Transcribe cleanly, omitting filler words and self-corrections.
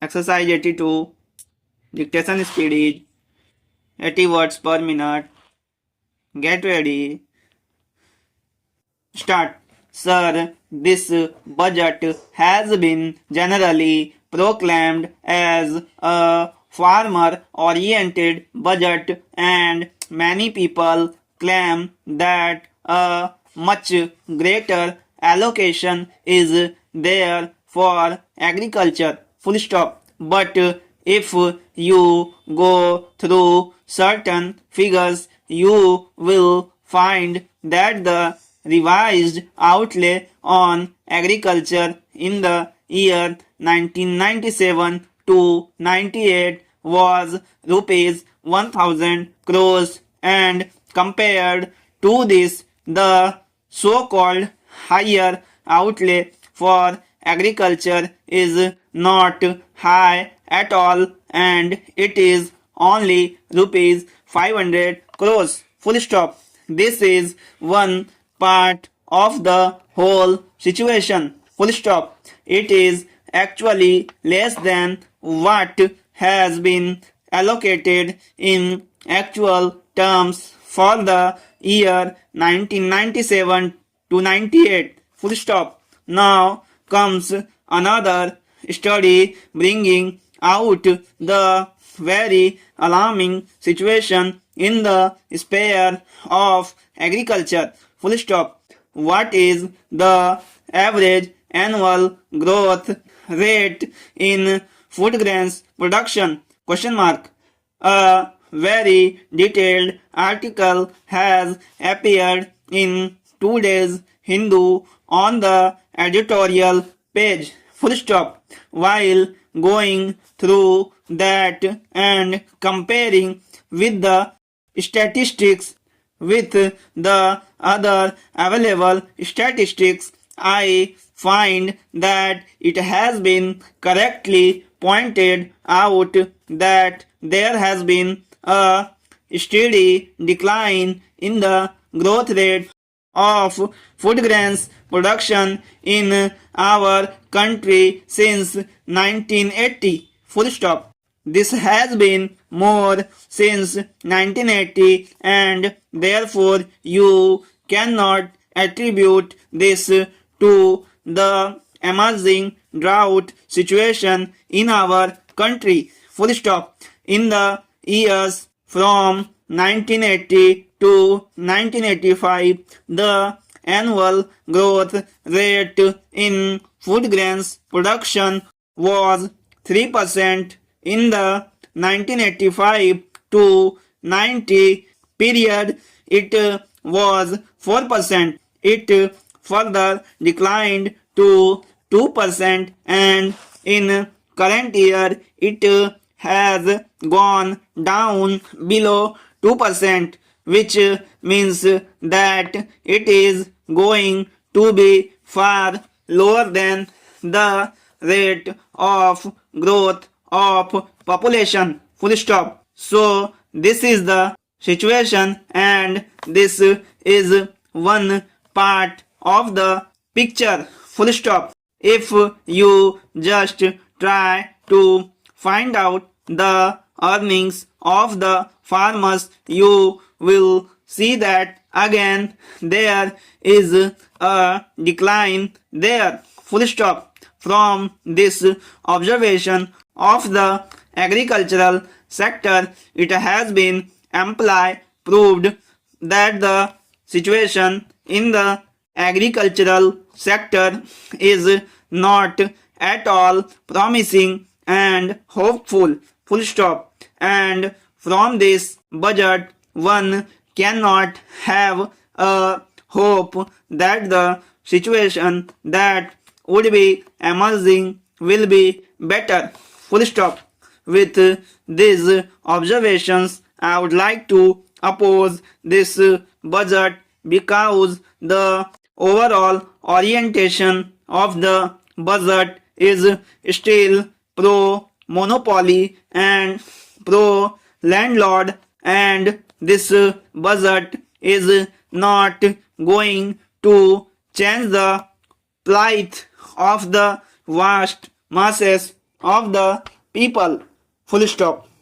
Exercise 82. Dictation speed is 80 words per minute. Get ready. Start. Sir, this budget has been generally proclaimed as a farmer-oriented budget, and many people claim that a much greater allocation is there for agriculture. Full stop. But if you go through certain figures, you will find that the revised outlay on agriculture in the year 1997 to 98 was rupees 1000 crores, and compared to this, the so-called higher outlay for agriculture is not high at all, and it is only rupees 500 crores. Full stop. This is one part of the whole situation. Full stop. It is actually less than what has been allocated in actual terms for the year 1997 to 98. Full stop. Now comes another study bringing out the very alarming situation in the sphere of agriculture. Full stop. What is the average annual growth rate in food grains production? Question mark. A very detailed article has appeared in today's Hindu on the editorial page. Full stop. While going through that and comparing with the statistics with the other available statistics, I find that it has been correctly pointed out that there has been a steady decline in the growth rate of food grains production in our country since 1980. Full stop. This has been more since 1980, and therefore you cannot attribute this to the emerging drought situation in our country. Full stop. In the years from 1980 to 1985, the annual growth rate in food grains production was 3%. In the 1985 to 90 period, it was 4%. It further declined to 2%, and in current year it has gone down below 2%, which means that it is going to be far lower than the rate of growth of population. Full stop. So this is the situation, and this is one part of the picture. Full stop. If you just try to find out the earnings of the farmers, you will see that again there is a decline there. Full stop. From this observation of the agricultural sector, it has been amply proved that the situation in the agricultural sector is not at all promising and hopeful. Full stop. And from this budget, one cannot have a hope that the situation that would be emerging will be better. Full stop. With these observations, I would like to oppose this budget because the overall orientation of the budget is still pro monopoly and pro landlord, and this budget is not going to change the plight of the vast masses of the people. Full stop.